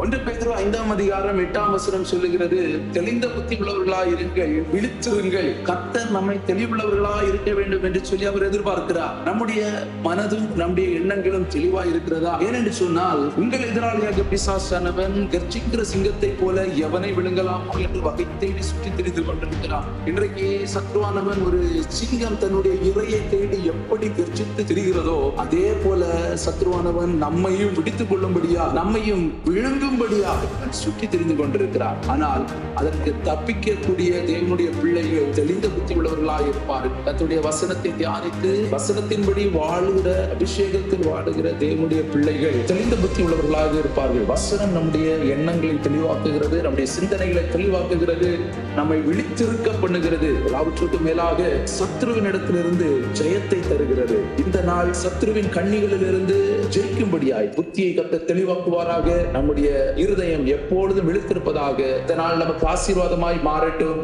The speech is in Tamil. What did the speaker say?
1 பேதுரு 5ஆம் அதிகாரம் 8ஆம் வசனம் சொல்லுகிறது, தெளிந்த புத்தி உள்ளவர்களாய் இருங்கள், விழித்திருங்கள், கர்த்தர் நம்மை தெளிவுள்ளவர்களாய் இருக்க வேண்டும் என்று சொல்லி அவர் எதிர்பார்க்கிறார். நம்முடைய மனதும் நம்முடைய எண்ணங்களும் தெளிவாய் இருக்கிறதா? ஏனென்று சொன்னால், உங்கள் எதிராளியாக பிசாசானவன் கர்ஜிக்கிற சிங்கத்தை போல எவனை விழுங்கலாமோ என்று வகை தேடி சுற்றி திரிந்து கொண்டிருக்கிறான். இன்றைக்கு சத்ருவானவன் ஒரு சிங்கம் தன்னுடைய இரையை தேடி எப்படி கர்ஜித்து திரிகிறதோ, அதே போல சத்ருவானவன் நம்மையும் பிடித்துக் கொள்ளும்படியா, நம்மையும் விழுங்கும்படியாக சுற்றி திரிந்து கொண்டிருக்கிறார். ஆனால் அதற்கு தப்பிக்கக்கூடிய தேவனுடைய பிள்ளைகள் தெளிந்த புத்தி உள்ளவர்களாக இருப்பார்கள். தன்னுடைய வசனத்தை தியானித்து வசனத்தின்படி வாழுகிற, அபிஷேகத்தில் வாழுகிற தேவனுடைய பிள்ளைகள் தெளிந்த புத்தி உள்ளவர்களாக இருப்பார்கள். வசனம் நம்முடைய எண்ணங்களை தெளிவாக்குகிறது, நம்முடைய சிந்தனைகளை தெளிவாக்குகிறது, நம்மை விழித்திருக்க பண்ணுகிறது. எல்லாவற்றுக்கும் மேலாக சத்ருவின் இடத்திலிருந்து ஜெயத்தை தருகிறது. இந்த நாள் சத்ருவின் கண்ணிகளிலிருந்து ஜெயிக்கும்படியாய் புத்தியை கர்த்தர் தெளிவாக்குவாராக. நம்முடைய இருதயம் எப்பொழுதும் விழித்திருப்பதாக. இந்த நாள் நமக்கு ஆசீர்வாதமாய் மாறட்டும்.